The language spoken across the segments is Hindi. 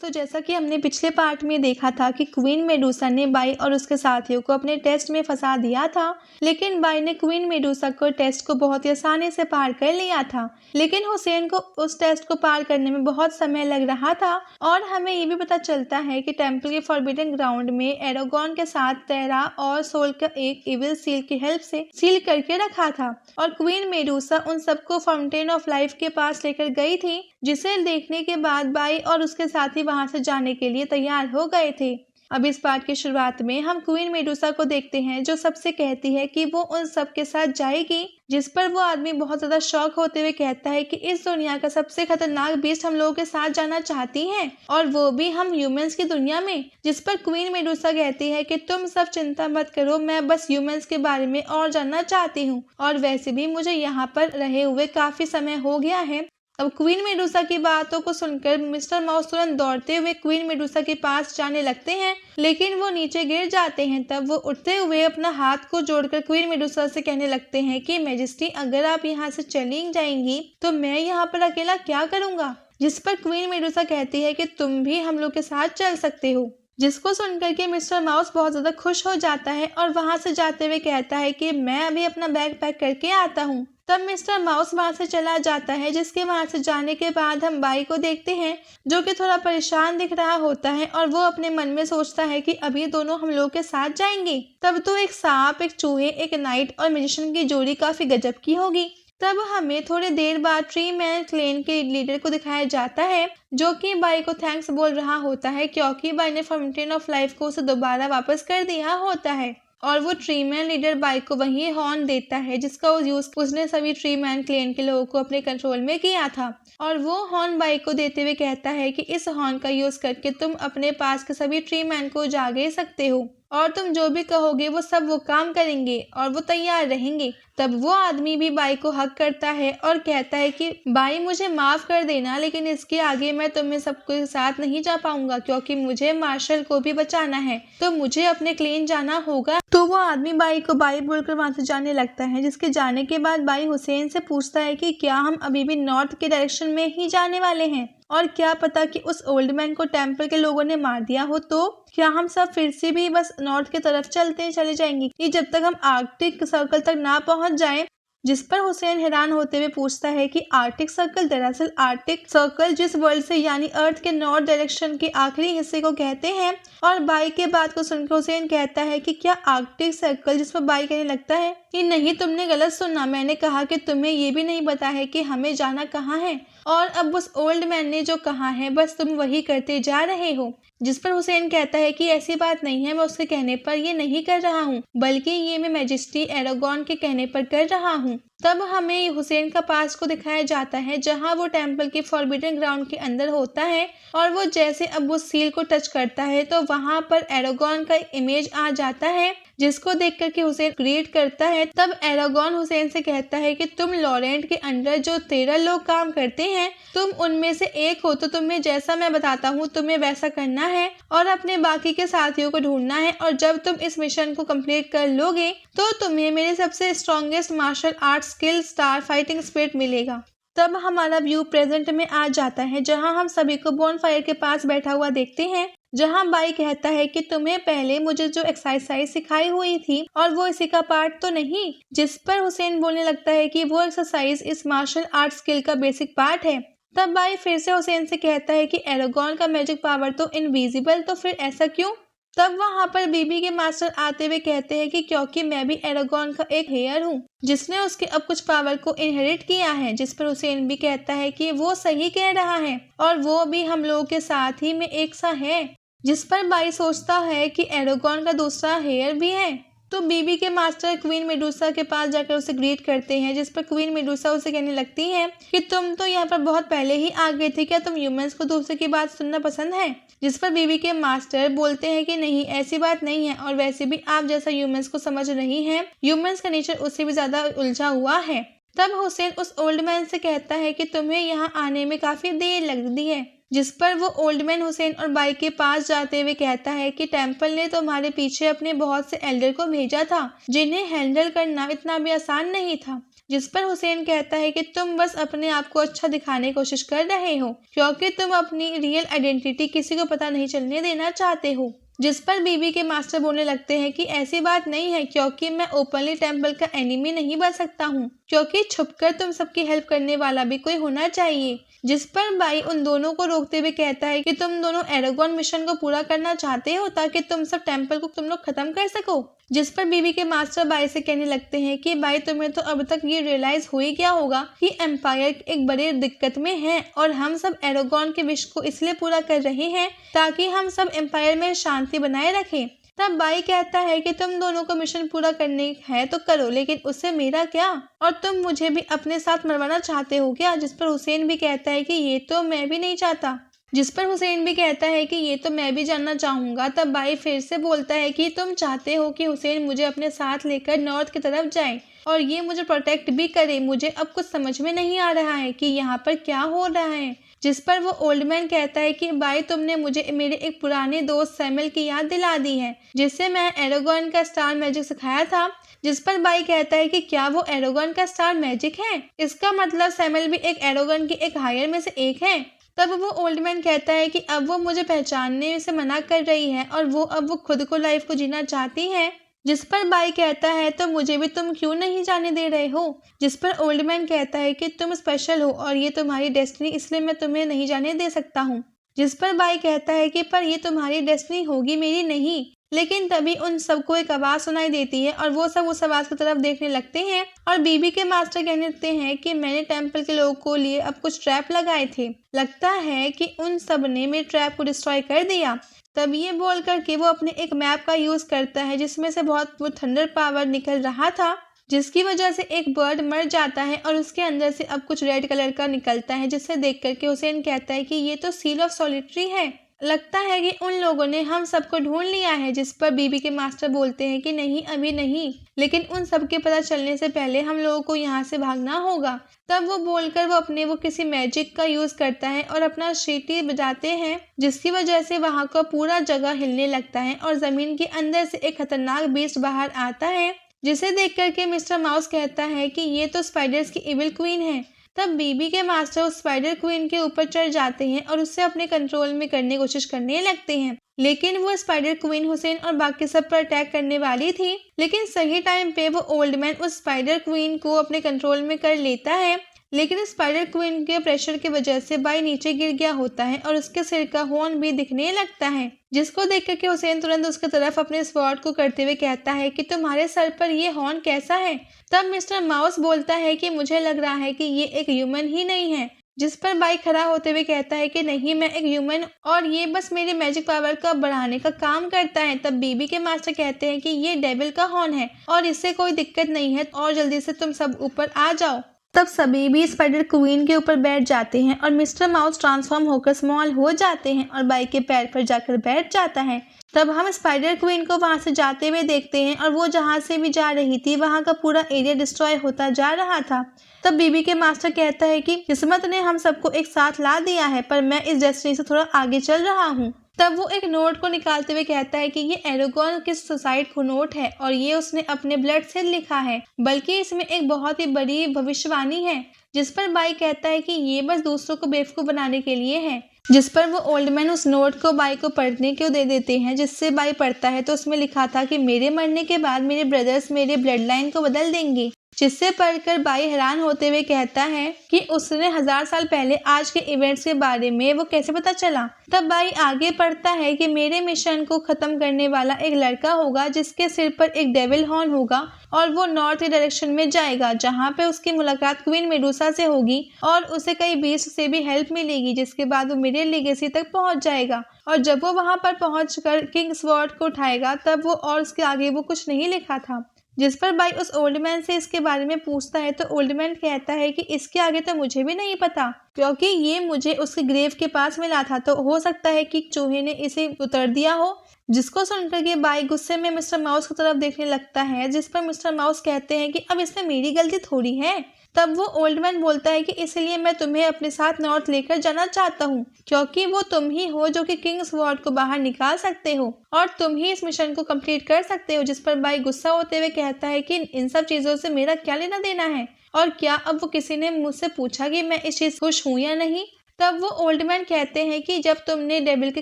तो जैसा कि हमने पिछले पार्ट में देखा था कि क्वीन मेडूसा ने बाई और उसके साथियों को अपने टेस्ट में फंसा दिया था, लेकिन बाई ने क्वीन मेडूसा को टेस्ट को बहुत ही आसानी से पार कर लिया था। लेकिन हुसैन को उस टेस्ट को पार करने में बहुत समय लग रहा था और हमें ये भी पता चलता है कि टेम्पल के फॉरबिडन ग्राउंड में एरागॉन के साथ तेरा और सोल का एक इविल सील की हेल्प से सील करके रखा था और क्वीन मेडूसा उन सबको फाउंटेन ऑफ लाइफ के पास लेकर गई थी, जिसे देखने के बाद बाई और उसके साथी वहां से जाने के लिए तैयार हो गए थे। अब इस पार्ट की शुरुआत में हम क्वीन मेडूसा को देखते हैं जो सबसे कहती है कि वो उन सब के साथ जाएगी, जिस पर वो आदमी बहुत ज्यादा शॉक होते हुए कहता है कि इस दुनिया का सबसे खतरनाक बीस्ट हम लोगों के साथ जाना चाहती है और वो भी हम ह्यूमंस की दुनिया में। जिस पर क्वीन मेडूसा कहती है कि तुम सब चिंता मत करो, मैं बस ह्यूमंस के बारे में और जानना चाहती हूँ और वैसे भी मुझे यहाँ पर रहे हुए काफी समय हो गया है। अब क्वीन मेडूसा की बातों को सुनकर मिस्टर माउस तुरंत दौड़ते हुए क्वीन मेडूसा के पास जाने लगते हैं, लेकिन वो नीचे गिर जाते हैं। तब वो उठते हुए अपना हाथ को जोड़कर क्वीन मेडूसा से कहने लगते हैं कि मैजेस्टी, अगर आप यहाँ से चली जाएंगी तो मैं यहाँ पर अकेला क्या करूँगा। जिस पर क्वीन मेडूसा कहती है कि तुम भी हम लोग के साथ चल सकते हो, जिसको सुनकर के मिस्टर माउस बहुत ज्यादा खुश हो जाता है और वहां से जाते हुए कहता है कि मैं अभी अपना बैग पैक करके आता हूँ। तब मिस्टर माउस वहां से चला जाता है, जिसके वहां से जाने के बाद हम बाई को देखते हैं जो कि थोड़ा परेशान दिख रहा होता है और वो अपने मन में सोचता है कि अभी दोनों हम लोग के साथ जाएंगे। तब तो एक सांप, एक चूहे, एक नाइट और मैजिशियन की जोड़ी काफी गजब की होगी। तब हमें थोड़ी देर बाद ट्री मैन क्लेन के लीडर को दिखाया जाता है जो कि बाई को थैंक्स बोल रहा होता है क्योंकि बाई ने फाउंटेन ऑफ लाइफ को उसे दोबारा वापस कर दिया होता है और वो ट्री मैन लीडर बाई को वही हॉर्न देता है जिसका यूज उसने सभी ट्री मैन क्लेन के लोगों को अपने कंट्रोल में किया था और वो हॉर्न बाई को देते हुए कहता है कि इस हॉर्न का यूज करके तुम अपने पास के सभी ट्री मैन को जागे सकते हो और तुम जो भी कहोगे वो सब वो काम करेंगे और वो तैयार रहेंगे। तब वो आदमी भी बाई को हक करता है और कहता है कि बाई मुझे माफ कर देना, लेकिन इसके आगे मैं तुम्हें सबके साथ नहीं जा पाऊंगा क्योंकि मुझे मार्शल को भी बचाना है, तो मुझे अपने क्लेन जाना होगा। तो वो आदमी बाई को बाई बोलकर वहां से जाने लगता है, जिसके जाने के बाद बाई हुसैन से पूछता है कि क्या हम अभी भी नॉर्थ के डायरेक्शन में ही जाने वाले हैं और क्या पता कि उस ओल्ड मैन को टेम्पल के लोगों ने मार दिया हो, तो क्या हम सब फिर से भी बस नॉर्थ की तरफ चले जाएंगे कि जब तक हम आर्कटिक सर्कल तक ना पहुंच जाएं। जिस पर हुसैन हैरान होते हुए पूछता है कि आर्कटिक सर्कल, दरअसल आर्कटिक सर्कल जिस वर्ल्ड से यानी अर्थ के नॉर्थ डायरेक्शन के आखिरी हिस्से को कहते हैं। और बाई के बात को सुनकर हुसैन कहता है कि क्या आर्कटिक सर्कल, जिस पर बाई कहने लगता है कि नहीं, तुमने गलत सुना, मैंने कहा कि तुम्हें ये भी नहीं पता है कि हमें जाना कहाँ है और अब उस ओल्ड मैन ने जो कहा है बस तुम वही करते जा रहे हो। जिस पर हुसैन कहता है कि ऐसी बात नहीं है, मैं उसके कहने पर ये नहीं कर रहा हूँ, बल्कि ये मैं मैजेस्टी एरागॉन के कहने पर कर रहा हूँ। तब हमें हुसैन का पास को दिखाया जाता है जहाँ वो टेम्पल के फॉरबिडन ग्राउंड के अंदर होता है और वो जैसे अब उस सील को टच करता है तो वहाँ पर एरागॉन का इमेज आ जाता है, जिसको देख करके हुसैन ग्रीट करता है। तब एरागॉन हुसैन से कहता है कि तुम लॉरेंट के अंडर जो 13 लोग काम करते हैं, तुम उनमें से एक हो, तो तुम्हें जैसा मैं बताता हूँ तुम्हें वैसा करना है और अपने बाकी के साथियों को ढूंढना है और जब तुम इस मिशन को कंप्लीट कर लोगे तो तुम्हें मेरे सबसे strongest martial art skill star fighting spirit मिलेगा। तब हमारा व्यू प्रेजेंट में आ जाता है जहां हम सभी को बॉनफायर के पास बैठा हुआ देखते हैं, जहां बाई कहता है कि तुम्हें पहले मुझे जो एक्सरसाइज सिखाई हुई थी और वो इसी का पार्ट तो नहीं। जिस पर हुसैन बोलने लगता है कि वो एक्सरसाइज इस मार्शल आर्ट स्किल का बेसिक पार्ट है। तब बाई फिर से हुसैन से कहता है कि एरागॉन का मैजिक पावर तो इनविजिबल, तो फिर ऐसा क्यों। तब वहां पर बीबी के मास्टर आते हुए कहते हैं कि क्योंकि मैं भी एरागॉन का एक हेयर हूँ जिसने उसके अब कुछ पावर को इनहेरिट किया है। जिस पर हुसैन भी कहता है कि वो सही कह रहा है और वो भी हम लोगों के साथ ही में एक सा है। जिस पर बाई सोचता है कि एरागॉन का दूसरा हेयर भी है। तो बीबी के मास्टर क्वीन मेडूसा के पास जाकर उसे ग्रीट करते हैं, जिस पर क्वीन मेडूसा उसे कहने लगती है कि तुम तो यहाँ पर बहुत पहले ही आ गए थे, क्या तुम ह्यूमंस को दूसरे की बात सुनना पसंद है। जिस पर बीबी के मास्टर बोलते हैं कि नहीं, ऐसी बात नहीं है और वैसे भी आप जैसा ह्यूमंस को समझ रही हैं, ह्यूमंस का नेचर उससे भी ज्यादा उलझा हुआ है। तब हुसैन उस ओल्ड मैन से कहता है कि तुम्हें यहाँ आने में काफी देर लगती है। जिस पर वो ओल्ड मैन हुसैन और बाई के पास जाते हुए कहता है कि टेम्पल ने तुम्हारे पीछे अपने बहुत से एल्डर को भेजा था जिन्हें हैंडल करना इतना भी आसान नहीं था। जिस पर हुसैन कहता है कि तुम बस अपने आप को अच्छा दिखाने की कोशिश कर रहे हो क्योंकि तुम अपनी रियल आइडेंटिटी किसी को पता नहीं चलने देना चाहते हो। जिस पर बीबी के मास्टर बोलने लगते हैं कि ऐसी बात नहीं है क्योंकि मैं ओपनली टेम्पल का एनिमी नहीं बन सकता हूँ, क्योंकि छुपकर तुम सबकी हेल्प करने वाला भी कोई होना चाहिए। जिस पर बाई उन दोनों को रोकते हुए कहता है कि तुम दोनों एरागोन मिशन को पूरा करना चाहते हो ताकि तुम सब टेम्पल को तुम लोग खत्म कर सको। जिस पर बीबी के मास्टर बाई से कहने लगते हैं कि बाई तुम्हें तो अब तक ये रियलाइज हो ही गया होगा कि एम्पायर एक बड़े दिक्कत में है और हम सब एरागोन के विश को इसलिए पूरा कर रहे हैं ताकि हम सब एम्पायर में शांति बनाए रखें। तब बाई कहता है कि तुम दोनों को मिशन पूरा करने है तो करो, लेकिन उससे मेरा क्या, और तुम मुझे भी अपने साथ मरवाना चाहते हो क्या। जिस पर हुसैन भी कहता है कि ये तो मैं भी नहीं चाहता। जिस पर हुसैन भी कहता है कि ये तो मैं भी जानना चाहूंगा। तब बाई फिर से बोलता है कि तुम चाहते हो कि हुसैन मुझे अपने साथ लेकर नॉर्थ की तरफ जाए और ये मुझे प्रोटेक्ट भी करे। मुझे अब कुछ समझ में नहीं आ रहा है कि यहाँ पर क्या हो रहा है। जिस पर वो ओल्ड मैन कहता है कि बाई तुमने मुझे मेरे एक पुराने दोस्त सैमुअल की याद दिला दी है जिससे मैं एरागोन का स्टार मैजिक सिखाया था। जिस पर बाई कहता है कि क्या वो एरागोन का स्टार मैजिक है, इसका मतलब सैमुअल भी एक एरागोन की एक हायर में से एक है। तब वो ओल्ड मैन कहता है कि अब वो मुझे पहचानने से मना कर रही है और अब वो खुद को लाइफ को जीना चाहती है। जिस पर बाई कहता है तो मुझे भी तुम क्यों नहीं जाने दे रहे हो। जिस पर ओल्ड मैन कहता है कि तुम स्पेशल हो और ये तुम्हारी डेस्टिनी, इसलिए मैं तुम्हें नहीं जाने दे सकता हूँ। जिस पर बाई कहता है कि पर ये तुम्हारी डेस्टिनी होगी, मेरी नहीं। लेकिन तभी उन सबको एक आवाज सुनाई देती है और वो सब उस आवाज की तरफ देखने लगते हैं और बीबी के मास्टर कहने लगते हैं कि मैंने टेम्पल के लोगों को लिए अब कुछ ट्रैप लगाए थे, लगता है कि उन सब ने मेरे ट्रैप को डिस्ट्रॉय कर दिया। तब ये बोल करके वो अपने एक मैप का यूज करता है जिसमें से बहुत वो थंडर पावर निकल रहा था, जिसकी वजह से एक बर्ड मर जाता है और उसके अंदर से अब कुछ रेड कलर का निकलता है, जिससे देख करके हुसैन कहता है कि ये तो सील ऑफ सॉलिटरी है, लगता है कि उन लोगों ने हम सबको ढूंढ लिया है। जिस पर बीबी के मास्टर बोलते हैं कि नहीं, अभी नहीं, लेकिन उन सबके पता चलने से पहले हम लोगों को यहाँ से भागना होगा। तब वो बोलकर वो किसी मैजिक का यूज करता है और अपना सीटी बजाते हैं, जिसकी वजह से वहाँ का पूरा जगह हिलने लगता है और जमीन के अंदर से एक खतरनाक बीस्ट बाहर आता है, जिसे देख करके मिस्टर माउस कहता है कि ये तो स्पाइडर्स की इविल क्वीन है। तब बीबी के मास्टर उस स्पाइडर क्वीन के ऊपर चढ़ जाते हैं और उससे अपने कंट्रोल में करने की कोशिश करने लगते हैं, लेकिन वो स्पाइडर क्वीन हुसैन और बाकी सब पर अटैक करने वाली थी। लेकिन सही टाइम पे वो ओल्ड मैन उस स्पाइडर क्वीन को अपने कंट्रोल में कर लेता है, लेकिन स्पाइडर क्वीन के प्रेशर की वजह से बाई नीचे गिर गया होता है और उसके सिर का हॉर्न भी दिखने लगता है, जिसको देख करके हुसैन तुरंत उसकी तरफ अपने स्वॉर्ड को करते हुए कहता है कि तुम्हारे सर पर ये हॉर्न कैसा है। तब मिस्टर माउस बोलता है कि मुझे लग रहा है कि ये एक ह्यूमन ही नहीं है। जिस पर बाई खड़ा होते हुए कहता है कि नहीं, मैं एक ह्यूमन और ये बस मेरे मैजिक पावर का बढ़ाने का काम करता है। तब बीबी के मास्टर कहते हैं कि ये डेविल का हॉर्न है और इससे कोई दिक्कत नहीं है और जल्दी से तुम सब ऊपर आ जाओ। तब सभी भी स्पाइडर क्वीन के ऊपर बैठ जाते हैं और मिस्टर माउस ट्रांसफॉर्म होकर स्मॉल हो जाते हैं और बाई के पैर पर जाकर बैठ जाता है। तब हम स्पाइडर क्वीन को वहां से जाते हुए देखते हैं और वो जहां से भी जा रही थी वहां का पूरा एरिया डिस्ट्रॉय होता जा रहा था। तब बीबी के मास्टर कहता है कि किस्मत ने हम सबको एक साथ ला दिया है, पर मैं इस डेस्टिनी से थोड़ा आगे चल रहा हूँ। तब वो एक नोट को निकालते हुए कहता है कि ये एरागोन के सुसाइड को नोट है और ये उसने अपने ब्लड से लिखा है, बल्कि इसमें एक बहुत ही बड़ी भविष्यवाणी है। जिस पर बाई कहता है कि ये बस दूसरों को बेवकूफ बनाने के लिए है। जिस पर वो ओल्ड मैन उस नोट को बाई को पढ़ने को दे देते हैं, जिससे बाई पढ़ता है तो उसमें लिखा था कि मेरे मरने के बाद मेरे ब्रदर्स मेरे ब्लड लाइन को बदल देंगे। जिससे पढ़कर बाई हैरान होते हुए कहता है कि उसने 1000 साल पहले आज के इवेंट्स के बारे में वो कैसे पता चला। तब बाई आगे पढ़ता है कि मेरे मिशन को खत्म करने वाला एक लड़का होगा जिसके सिर पर एक डेविल हॉर्न होगा और वो नॉर्थ डायरेक्शन में जाएगा, जहाँ पे उसकी मुलाकात क्वीन मेडुसा से होगी और उसे कई बीस्ट से भी हेल्प मिलेगी, जिसके बाद वो मेरे लेगेसी तक पहुंच जाएगा। और जब वो वहां पर पहुंचकर किंग स्वॉर्ड को उठाएगा तब वो और उसके आगे वो कुछ नहीं लिखा था। जिस पर बाई उस ओल्ड मैन से इसके बारे में पूछता है तो ओल्ड मैन कहता है कि इसके आगे तो मुझे भी नहीं पता, क्योंकि ये मुझे उसके ग्रेव के पास मिला था, तो हो सकता है कि चूहे ने इसे उतर दिया हो। जिसको सुनकर के बाई गुस्से में मिस्टर माउस की तरफ देखने लगता है, जिस पर मिस्टर माउस कहते हैं कि अब इसमें मेरी गलती थोड़ी है। तब वो ओल्ड मैन बोलता है कि इसलिए मैं तुम्हें अपने साथ नॉर्थ लेकर जाना चाहता हूँ, क्योंकि वो तुम ही हो जो कि किंग स्वॉर्ड को बाहर निकाल सकते हो और तुम ही इस मिशन को कंप्लीट कर सकते हो। जिस पर बाई गुस्सा होते हुए कहता है कि इन सब चीजों से मेरा क्या लेना देना है, और क्या अब वो किसी ने मुझसे पूछा कि मैं इस चीज खुश हूँ या नहीं? तब वो ओल्ड मैन कहते हैं कि जब तुमने डेविल के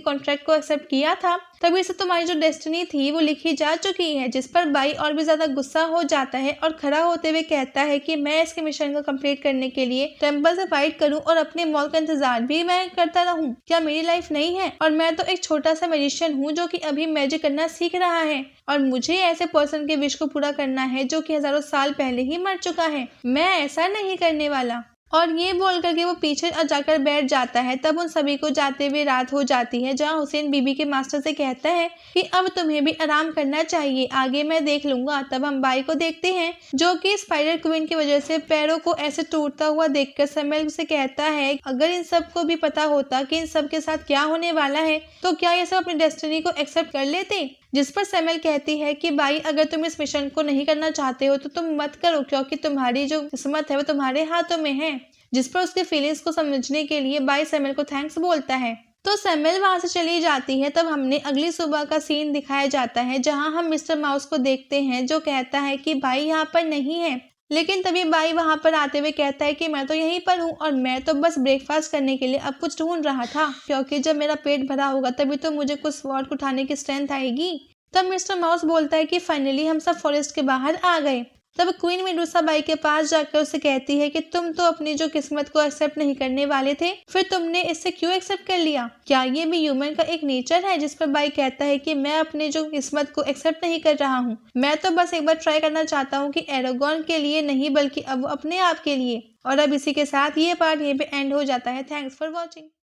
कॉन्ट्रैक्ट को एक्सेप्ट किया था तभी से तुम्हारी जो डेस्टिनी थी वो लिखी जा चुकी है। जिस पर बाई और भी ज्यादा गुस्सा हो जाता है और खड़ा होते हुए कहता है कि मैं इसके मिशन को कंप्लीट करने के लिए टेम्पल से फाइट करूं और अपने मॉल का इंतजार भी मैं करता रहूं। क्या मेरी लाइफ नहीं है? और मैं तो एक छोटा सा मैजिशियन हूँ जो कि अभी मैजिक करना सीख रहा है और मुझे ऐसे पर्सन के विश को पूरा करना है जो कि हजारों साल पहले ही मर चुका है। मैं ऐसा नहीं करने वाला। और ये बोल करके वो पीछे जाकर बैठ जाता है। तब उन सभी को जाते हुए रात हो जाती है, जहाँ हुसैन बीबी के मास्टर से कहता है कि अब तुम्हें भी आराम करना चाहिए, आगे मैं देख लूंगा। तब हम बाई को देखते हैं जो कि स्पाइडर क्वीन की वजह से पैरों को ऐसे टूटता हुआ देखकर सैमुअल से कहता है अगर इन सब को भी पता होता कि इन सब के साथ क्या होने वाला है तो क्या ये सब अपनी डेस्टिनी को एक्सेप्ट कर लेते? जिस पर सैमुअल कहती है कि भाई अगर तुम इस मिशन को नहीं करना चाहते हो तो तुम मत करो क्योंकि तुम्हारी जो किस्मत है वो तुम्हारे हाथों में है। जिस पर उसके फीलिंग्स को समझने के लिए बाई सैमुअल को थैंक्स बोलता है। तो सैमुअल वहां से चली जाती है। तब हमने अगली सुबह का सीन दिखाया जाता है जहां हम मिस्टर माउस को देखते हैं जो कहता है कि भाई यहाँ पर नहीं है। लेकिन तभी बाई वहां पर आते हुए कहता है कि मैं तो यहीं पर हूँ और मैं तो बस ब्रेकफास्ट करने के लिए अब कुछ ढूंढ रहा था क्योंकि जब मेरा पेट भरा होगा तभी तो मुझे कुछ स्वॉर्ड उठाने की स्ट्रेंथ आएगी। तब मिस्टर माउस बोलता है कि फाइनली हम सब फॉरेस्ट के बाहर आ गए। तब क्वीन मेडूसा बाई के पास जाकर उसे कहती है कि तुम तो अपनी जो किस्मत को एक्सेप्ट नहीं करने वाले थे, फिर तुमने इससे क्यों एक्सेप्ट कर लिया? क्या ये भी ह्यूमन का एक नेचर है? जिस पर बाई कहता है कि मैं अपने जो किस्मत को एक्सेप्ट नहीं कर रहा हूँ, मैं तो बस एक बार ट्राई करना चाहता हूँ कि एरागॉन के लिए नहीं बल्कि अब अपने आप के लिए। और अब इसी के साथ ये पार्ट यहीं पे एंड हो जाता है। Thanks for watching.